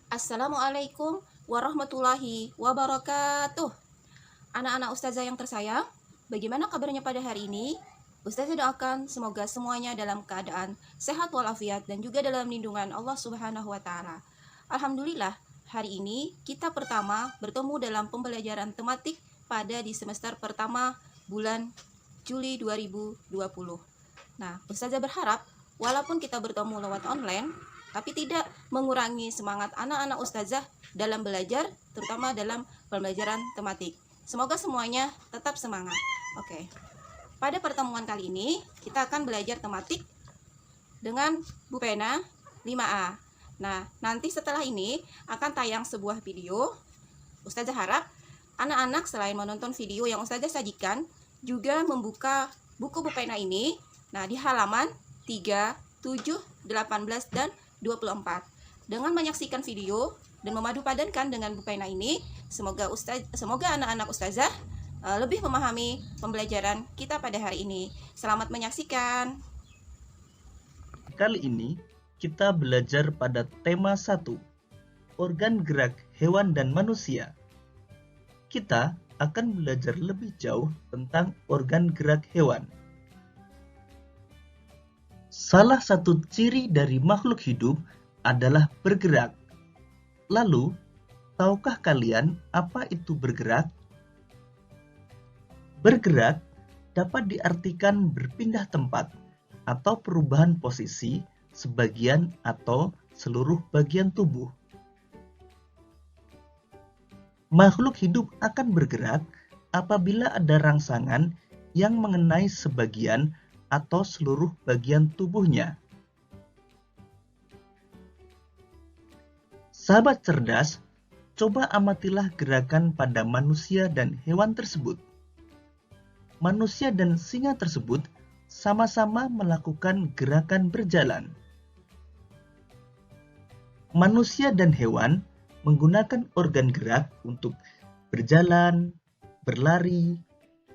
Assalamualaikum warahmatullahi wabarakatuh. Anak-anak ustazah yang tersayang, bagaimana kabarnya pada hari ini? Ustazah doakan semoga semuanya dalam keadaan sehat walafiat dan juga dalam lindungan Allah Subhanahu wa taala. Alhamdulillah, hari ini kita pertama bertemu dalam pembelajaran tematik pada di semester pertama bulan Juli 2020. Nah, Ustazah berharap walaupun kita bertemu lewat online, tapi tidak mengurangi semangat anak-anak ustazah dalam belajar, terutama dalam pembelajaran tematik. Semoga semuanya tetap semangat. Oke. Pada pertemuan kali ini, kita akan belajar tematik dengan Bu Pena 5A. Nah, nanti setelah ini akan tayang sebuah video. Ustazah harap anak-anak selain menonton video yang Ustazah sajikan, juga membuka buku Bu Pena ini. Nah, di halaman 3, 7, 18, dan 24. Dengan menyaksikan video dan memadu padankan dengan Bu Pena ini, semoga anak-anak ustazah lebih memahami pembelajaran kita pada hari ini. Selamat menyaksikan. Kali ini kita belajar pada tema 1, organ gerak hewan dan manusia. Kita akan belajar lebih jauh tentang organ gerak hewan. Salah satu ciri dari makhluk hidup adalah bergerak. Lalu, tahukah kalian apa itu bergerak? Bergerak dapat diartikan berpindah tempat atau perubahan posisi sebagian atau seluruh bagian tubuh. Makhluk hidup akan bergerak apabila ada rangsangan yang mengenai sebagian atau seluruh bagian tubuhnya. Sahabat cerdas, coba amatilah gerakan pada manusia dan hewan tersebut. Manusia dan singa tersebut sama-sama melakukan gerakan berjalan. Manusia dan hewan menggunakan organ gerak untuk berjalan, berlari,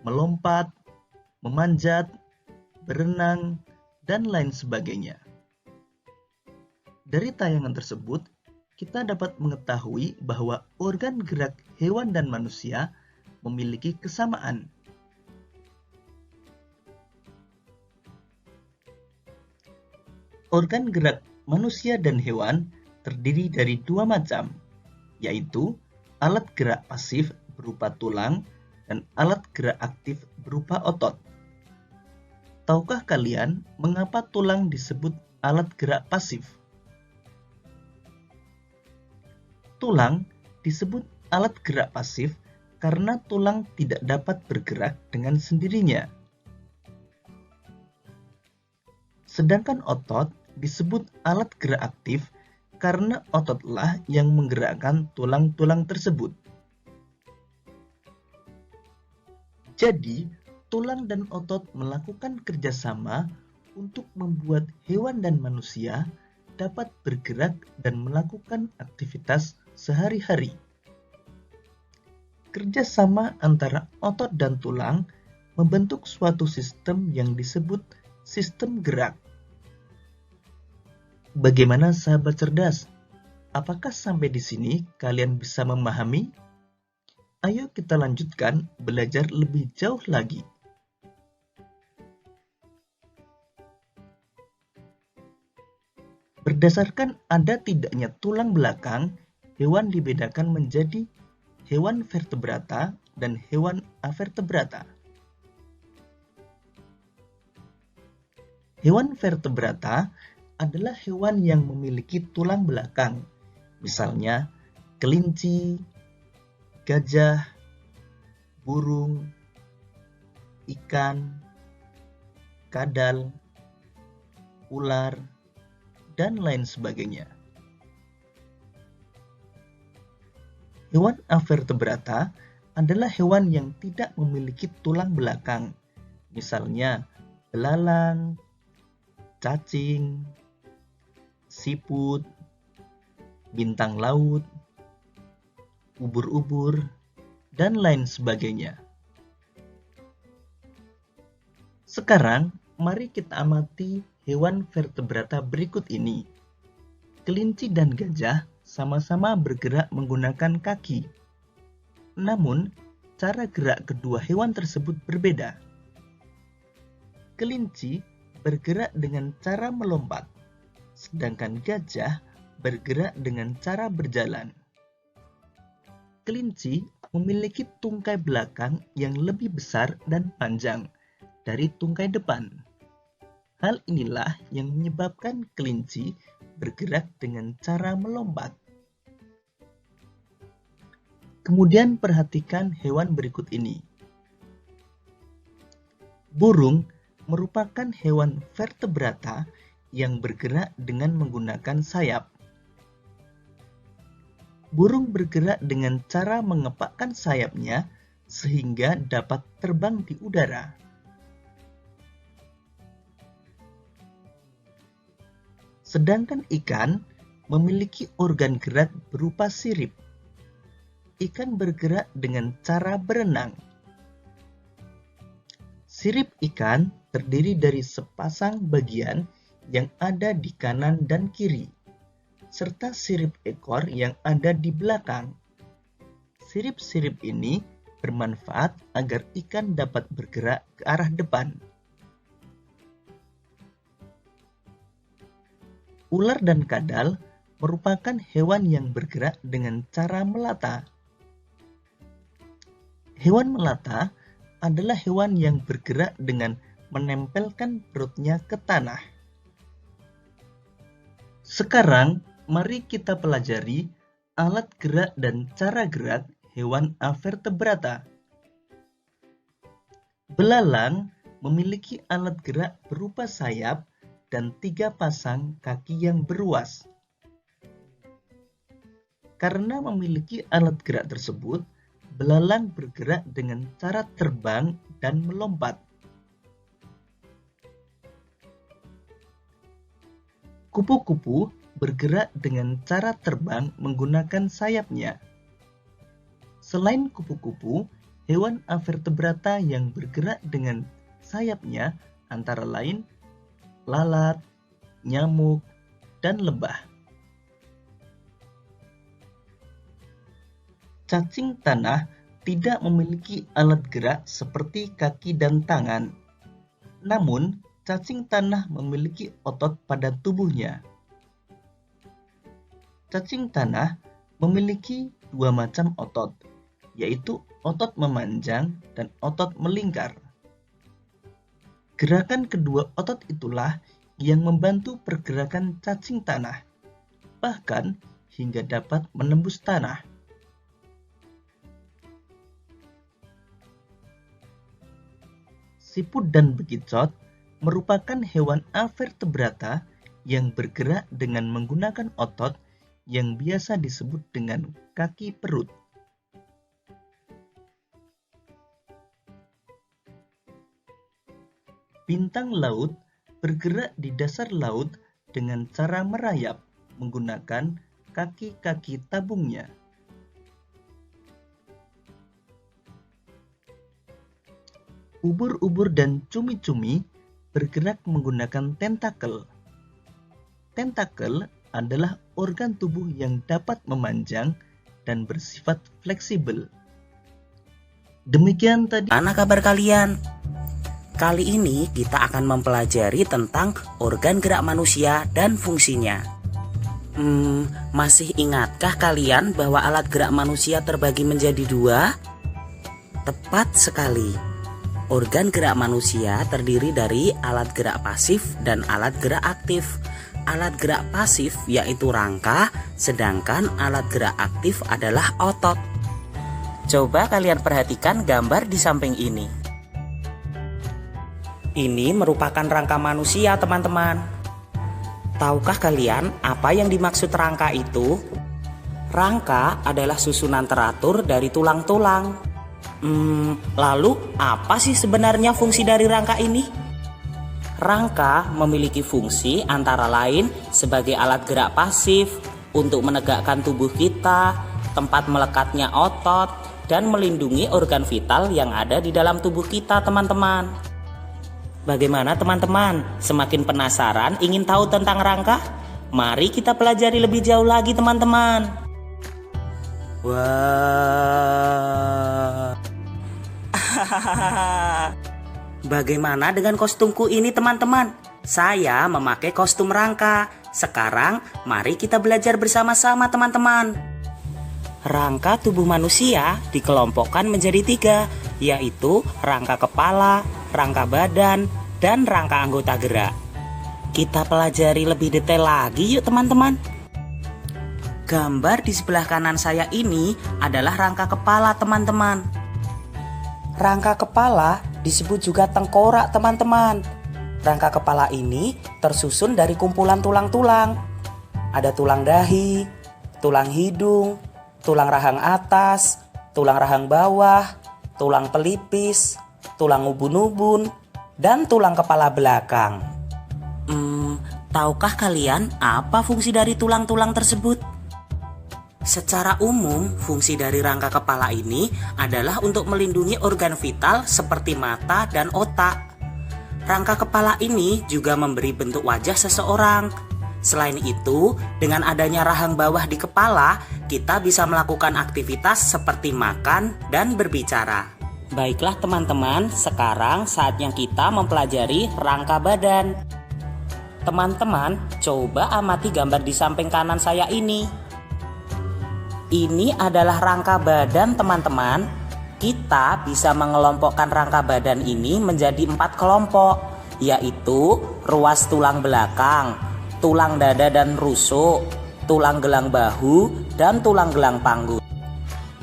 melompat, memanjat, berenang, dan lain sebagainya. Dari tayangan tersebut, kita dapat mengetahui bahwa organ gerak hewan dan manusia memiliki kesamaan. Organ gerak manusia dan hewan terdiri dari dua macam, yaitu alat gerak pasif berupa tulang dan alat gerak aktif berupa otot. Tahukah kalian mengapa tulang disebut alat gerak pasif? Tulang disebut alat gerak pasif karena tulang tidak dapat bergerak dengan sendirinya. Sedangkan otot disebut alat gerak aktif karena ototlah yang menggerakkan tulang-tulang tersebut. Jadi, tulang dan otot melakukan kerjasama untuk membuat hewan dan manusia dapat bergerak dan melakukan aktivitas sehari-hari. Kerjasama antara otot dan tulang membentuk suatu sistem yang disebut sistem gerak. Bagaimana sahabat cerdas? Apakah sampai di sini kalian bisa memahami? Ayo kita lanjutkan belajar lebih jauh lagi. Berdasarkan ada tidaknya tulang belakang, hewan dibedakan menjadi hewan vertebrata dan hewan avertebrata. Hewan vertebrata adalah hewan yang memiliki tulang belakang, misalnya kelinci, gajah, burung, ikan, kadal, ular, dan lain sebagainya. Hewan avertebrata adalah hewan yang tidak memiliki tulang belakang, misalnya belalang, cacing, siput, bintang laut, ubur-ubur, dan lain sebagainya. Sekarang, mari kita amati hewan vertebrata berikut ini. Kelinci dan gajah sama-sama bergerak menggunakan kaki. Namun, cara gerak kedua hewan tersebut berbeda. Kelinci bergerak dengan cara melompat, sedangkan gajah bergerak dengan cara berjalan. Kelinci memiliki tungkai belakang yang lebih besar dan panjang dari tungkai depan. Hal inilah yang menyebabkan kelinci bergerak dengan cara melompat. Kemudian perhatikan hewan berikut ini. Burung merupakan hewan vertebrata yang bergerak dengan menggunakan sayap. Burung bergerak dengan cara mengepakkan sayapnya sehingga dapat terbang di udara. Sedangkan ikan memiliki organ gerak berupa sirip. Ikan bergerak dengan cara berenang. Sirip ikan terdiri dari sepasang bagian yang ada di kanan dan kiri, serta sirip ekor yang ada di belakang. Sirip-sirip ini bermanfaat agar ikan dapat bergerak ke arah depan. Ular dan kadal merupakan hewan yang bergerak dengan cara melata. Hewan melata adalah hewan yang bergerak dengan menempelkan perutnya ke tanah. Sekarang, mari kita pelajari alat gerak dan cara gerak hewan avertebrata. Belalang memiliki alat gerak berupa sayap dan 3 pasang kaki yang beruas. Karena memiliki alat gerak tersebut, belalang bergerak dengan cara terbang dan melompat. Kupu-kupu bergerak dengan cara terbang menggunakan sayapnya. Selain kupu-kupu, hewan avertebrata yang bergerak dengan sayapnya antara lain lalat, nyamuk, dan lebah. Cacing tanah tidak memiliki alat gerak seperti kaki dan tangan. Namun, cacing tanah memiliki otot pada tubuhnya. Cacing tanah memiliki 2 macam otot, yaitu otot memanjang dan otot melingkar. Gerakan kedua otot itulah yang membantu pergerakan cacing tanah, bahkan hingga dapat menembus tanah. Siput dan bekicot merupakan hewan avertebrata yang bergerak dengan menggunakan otot yang biasa disebut dengan kaki perut. Bintang laut bergerak di dasar laut dengan cara merayap menggunakan kaki-kaki tabungnya. Ubur-ubur dan cumi-cumi bergerak menggunakan tentakel. Tentakel adalah organ tubuh yang dapat memanjang dan bersifat fleksibel. Demikian tadi. Mana kabar kalian? Kali ini kita akan mempelajari tentang organ gerak manusia dan fungsinya. Masih ingatkah kalian bahwa alat gerak manusia terbagi menjadi 2? Tepat sekali. Organ gerak manusia terdiri dari alat gerak pasif dan alat gerak aktif. Alat gerak pasif yaitu rangka, sedangkan alat gerak aktif adalah otot. Coba kalian perhatikan gambar di samping ini. Ini merupakan rangka manusia, teman-teman. Tahukah kalian apa yang dimaksud rangka itu? Rangka adalah susunan teratur dari tulang-tulang. Lalu apa sih sebenarnya fungsi dari rangka ini? Rangka memiliki fungsi antara lain sebagai alat gerak pasif untuk menegakkan tubuh kita, tempat melekatnya otot, dan melindungi organ vital yang ada di dalam tubuh kita, teman-teman. Bagaimana teman-teman? Semakin penasaran ingin tahu tentang rangka? Mari kita pelajari lebih jauh lagi teman-teman. Wah. Bagaimana dengan kostumku ini teman-teman? Saya memakai kostum rangka. Sekarang mari kita belajar bersama-sama teman-teman. Rangka tubuh manusia dikelompokkan menjadi 3, yaitu rangka kepala, rangka badan, dan rangka anggota gerak. Kita pelajari lebih detail lagi yuk teman-teman. Gambar di sebelah kanan saya ini adalah rangka kepala teman-teman. Rangka kepala disebut juga tengkorak teman-teman. Rangka kepala ini tersusun dari kumpulan tulang-tulang. Ada tulang dahi, tulang hidung, tulang rahang atas, tulang rahang bawah, tulang pelipis, tulang ubun-ubun, dan tulang kepala belakang. Tahukah kalian apa fungsi dari tulang-tulang tersebut? Secara umum, fungsi dari rangka kepala ini adalah untuk melindungi organ vital seperti mata dan otak. Rangka kepala ini juga memberi bentuk wajah seseorang. Selain itu, dengan adanya rahang bawah di kepala, kita bisa melakukan aktivitas seperti makan dan berbicara. Baiklah teman-teman, sekarang saatnya kita mempelajari rangka badan. Teman-teman, coba amati gambar di samping kanan saya ini. Ini adalah rangka badan teman-teman. Kita bisa mengelompokkan rangka badan ini menjadi 4 kelompok, yaitu ruas tulang belakang, tulang dada dan rusuk, tulang gelang bahu, dan tulang gelang panggul.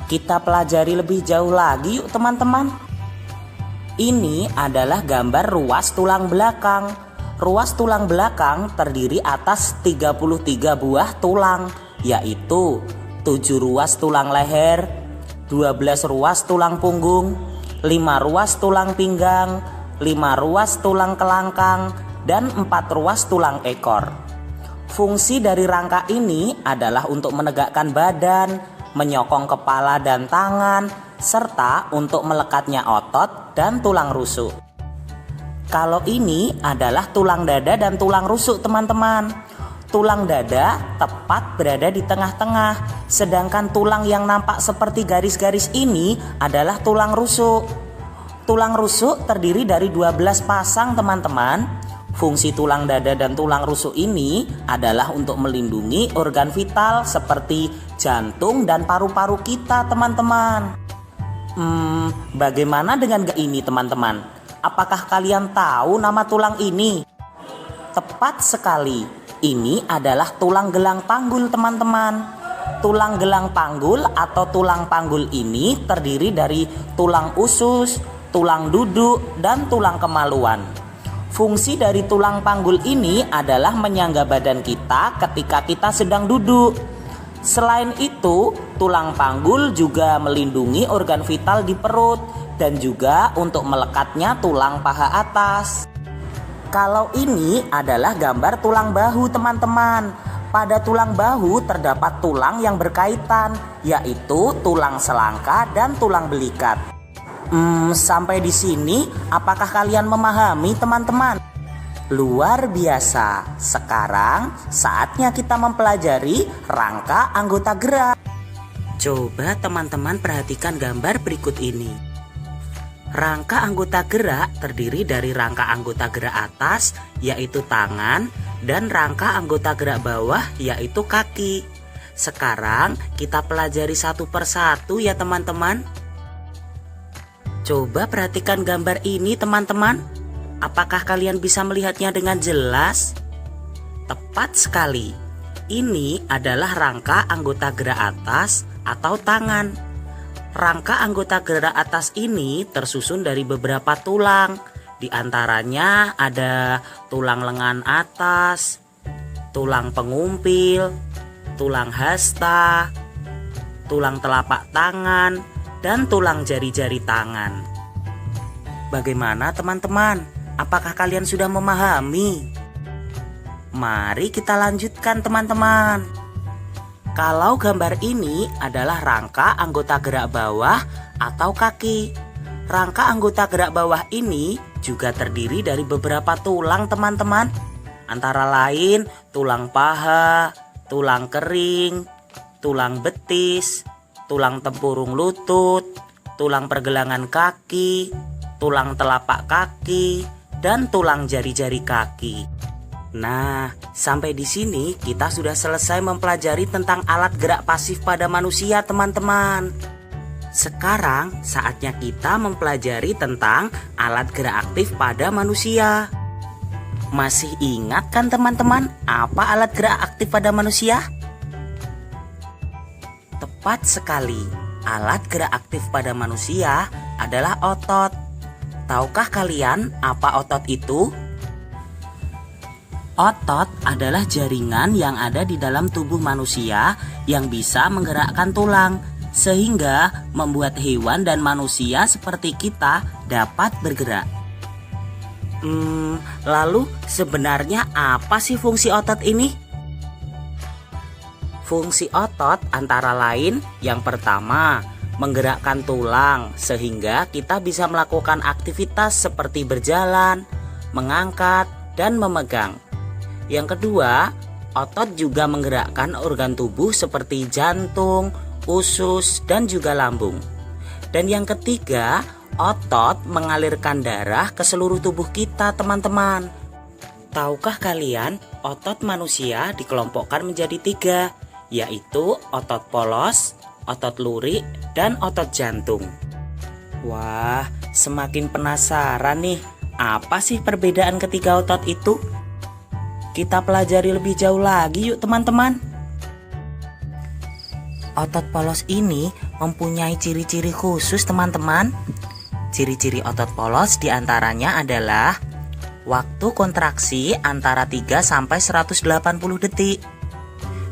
Kita pelajari lebih jauh lagi yuk teman-teman. Ini adalah gambar ruas tulang belakang. Ruas tulang belakang terdiri atas 33 buah tulang, yaitu 7 ruas tulang leher, 12 ruas tulang punggung, 5 ruas tulang pinggang, 5 ruas tulang kelangkang, dan 4 ruas tulang ekor. Fungsi dari rangka ini adalah untuk menegakkan badan, menyokong kepala dan tangan, serta untuk melekatnya otot dan tulang rusuk. Kalau ini adalah tulang dada dan tulang rusuk teman-teman. Tulang dada tepat berada di tengah-tengah, sedangkan tulang yang nampak seperti garis-garis ini adalah tulang rusuk. Tulang rusuk terdiri dari 12 pasang teman-teman. Fungsi tulang dada dan tulang rusuk ini adalah untuk melindungi organ vital seperti jantung dan paru-paru kita teman-teman. Bagaimana dengan ini teman-teman? Apakah kalian tahu nama tulang ini? Tepat sekali, ini adalah tulang gelang panggul teman-teman. Tulang gelang panggul atau tulang panggul ini terdiri dari tulang usus, tulang duduk, dan tulang kemaluan. Fungsi dari tulang panggul ini adalah menyangga badan kita ketika kita sedang duduk. Selain itu, tulang panggul juga melindungi organ vital di perut dan juga untuk melekatnya tulang paha atas. Kalau ini adalah gambar tulang bahu teman-teman. Pada tulang bahu terdapat tulang yang berkaitan, yaitu tulang selangka dan tulang belikat. Sampai di sini, apakah kalian memahami teman-teman? Luar biasa. Sekarang saatnya kita mempelajari rangka anggota gerak. Coba teman-teman perhatikan gambar berikut ini. Rangka anggota gerak terdiri dari rangka anggota gerak atas, yaitu tangan, dan rangka anggota gerak bawah, yaitu kaki. Sekarang kita pelajari satu persatu ya teman-teman. Coba perhatikan gambar ini teman-teman. Apakah kalian bisa melihatnya dengan jelas? Tepat sekali. Ini adalah rangka anggota gerak atas atau tangan. Rangka anggota gerak atas ini tersusun dari beberapa tulang. Di antaranya ada tulang lengan atas, tulang pengumpil, tulang hasta, tulang telapak tangan, dan tulang jari-jari tangan. Bagaimana teman-teman? Apakah kalian sudah memahami? Mari kita lanjutkan teman-teman. Kalau gambar ini adalah rangka anggota gerak bawah atau kaki. Rangka anggota gerak bawah ini juga terdiri dari beberapa tulang teman-teman. antara lain tulang paha, tulang kering, tulang betis, tulang tempurung lutut, tulang pergelangan kaki, tulang telapak kaki, dan tulang jari-jari kaki. Nah, sampai di sini kita sudah selesai mempelajari tentang alat gerak pasif pada manusia, teman-teman. Sekarang saatnya kita mempelajari tentang alat gerak aktif pada manusia. Masih ingat kan teman-teman apa alat gerak aktif pada manusia? Tepat sekali, alat gerak aktif pada manusia adalah otot. Tahukah kalian apa otot itu? Otot adalah jaringan yang ada di dalam tubuh manusia yang bisa menggerakkan tulang, sehingga membuat hewan dan manusia seperti kita dapat bergerak. Lalu sebenarnya apa sih fungsi otot ini? Fungsi otot antara lain yang pertama, menggerakkan tulang sehingga kita bisa melakukan aktivitas seperti berjalan, mengangkat, dan memegang. Yang kedua, otot juga menggerakkan organ tubuh seperti jantung, usus, dan juga lambung. Dan yang ketiga, otot mengalirkan darah ke seluruh tubuh kita, teman-teman. Tahukah kalian, otot manusia dikelompokkan menjadi 3, yaitu otot polos, otot lurik, dan otot jantung. Wah, semakin penasaran nih, apa sih perbedaan ketiga otot itu? Kita pelajari lebih jauh lagi yuk teman-teman. Otot polos ini mempunyai ciri-ciri khusus teman-teman. Ciri-ciri otot polos diantaranya adalah waktu kontraksi antara 3 sampai 180 detik.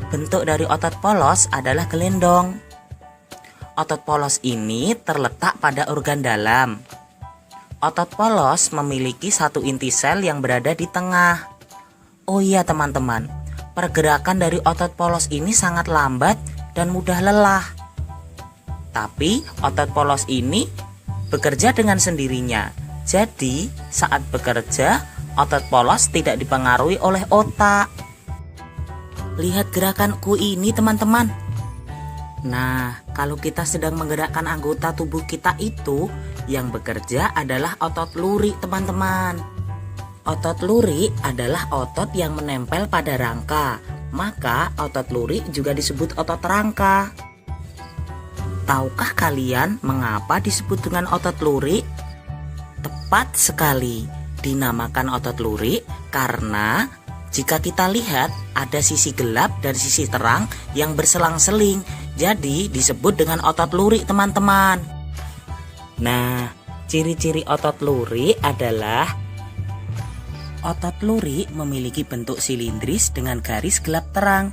Bentuk dari otot polos adalah gelendong. Otot polos ini terletak pada organ dalam. Otot polos memiliki satu inti sel yang berada di tengah. Oh iya teman-teman, pergerakan dari otot polos ini sangat lambat dan mudah lelah. Tapi otot polos ini bekerja dengan sendirinya. Jadi saat bekerja, otot polos tidak dipengaruhi oleh otak. Lihat gerakanku ini teman-teman. Nah, kalau kita sedang menggerakkan anggota tubuh kita itu, yang bekerja adalah otot lurik teman-teman. Otot lurik adalah otot yang menempel pada rangka, maka otot lurik juga disebut otot rangka. Tahukah kalian mengapa disebut dengan otot lurik? Tepat sekali, dinamakan otot lurik karena jika kita lihat ada sisi gelap dan sisi terang yang berselang-seling, jadi disebut dengan otot lurik teman-teman. Nah, ciri-ciri otot lurik adalah otot lurik memiliki bentuk silindris dengan garis gelap terang.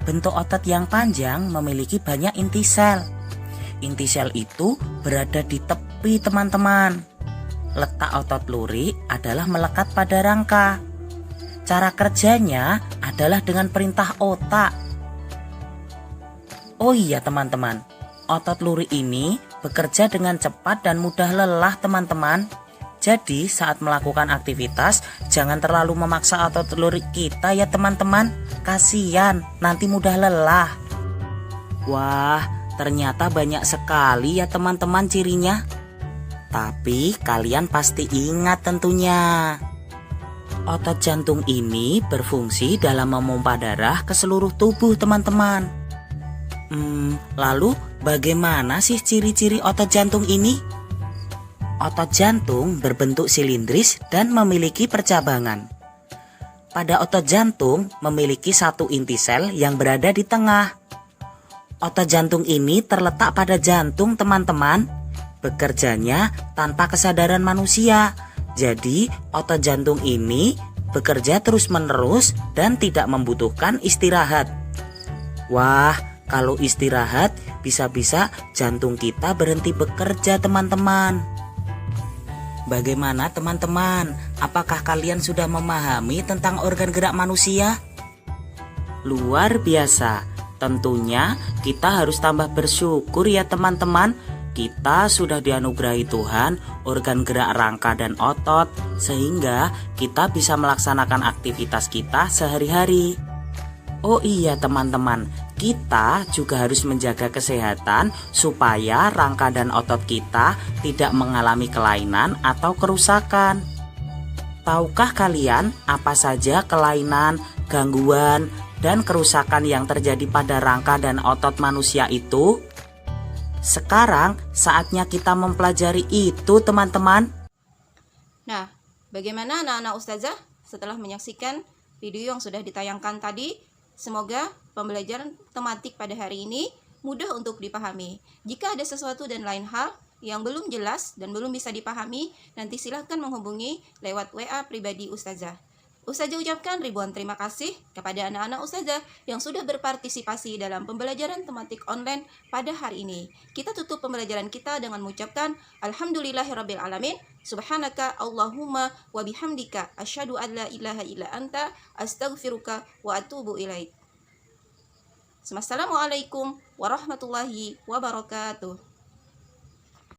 Bentuk otot yang panjang memiliki banyak inti sel. Inti sel itu berada di tepi teman-teman. Letak otot lurik adalah melekat pada rangka. Cara kerjanya adalah dengan perintah otak. Oh iya teman-teman, otot lurik ini bekerja dengan cepat dan mudah lelah teman-teman. Jadi saat melakukan aktivitas jangan terlalu memaksa otot lurik kita ya teman-teman. Kasihan, nanti mudah lelah. Wah, ternyata banyak sekali ya teman-teman cirinya. Tapi kalian pasti ingat tentunya. Otot jantung ini berfungsi dalam memompa darah ke seluruh tubuh teman-teman. Lalu bagaimana sih ciri-ciri otot jantung ini? Otot jantung berbentuk silindris dan memiliki percabangan. Pada otot jantung memiliki satu inti sel yang berada di tengah. Otot jantung ini terletak pada jantung teman-teman. Bekerjanya tanpa kesadaran manusia. Jadi otot jantung ini bekerja terus-menerus dan tidak membutuhkan istirahat. Wah, kalau istirahat bisa-bisa jantung kita berhenti bekerja teman-teman. Bagaimana teman-teman? Apakah kalian sudah memahami tentang organ gerak manusia? Luar biasa. Tentunya kita harus tambah bersyukur ya teman-teman. kita sudah dianugerahi Tuhan organ gerak rangka dan otot, sehingga kita bisa melaksanakan aktivitas kita sehari-hari. Oh iya teman-teman, kita juga harus menjaga kesehatan supaya rangka dan otot kita tidak mengalami kelainan atau kerusakan. Tahukah kalian apa saja kelainan, gangguan, dan kerusakan yang terjadi pada rangka dan otot manusia itu? Sekarang saatnya kita mempelajari itu, teman-teman. Nah, bagaimana anak-anak ustazah setelah menyaksikan video yang sudah ditayangkan tadi? Semoga pembelajaran tematik pada hari ini mudah untuk dipahami. Jika ada sesuatu dan lain hal yang belum jelas dan belum bisa dipahami, nanti silahkan menghubungi lewat WA pribadi ustazah. Ustazah ucapkan ribuan terima kasih kepada anak-anak ustazah yang sudah berpartisipasi dalam pembelajaran tematik online pada hari ini. Kita tutup pembelajaran kita dengan mengucapkan Alhamdulillahirabbil alamin. Subhanaka Allahumma wa bihamdika asyhadu an la ilaha illa anta astaghfiruka wa atubu ilaik. Wassalamualaikum warahmatullahi wabarakatuh.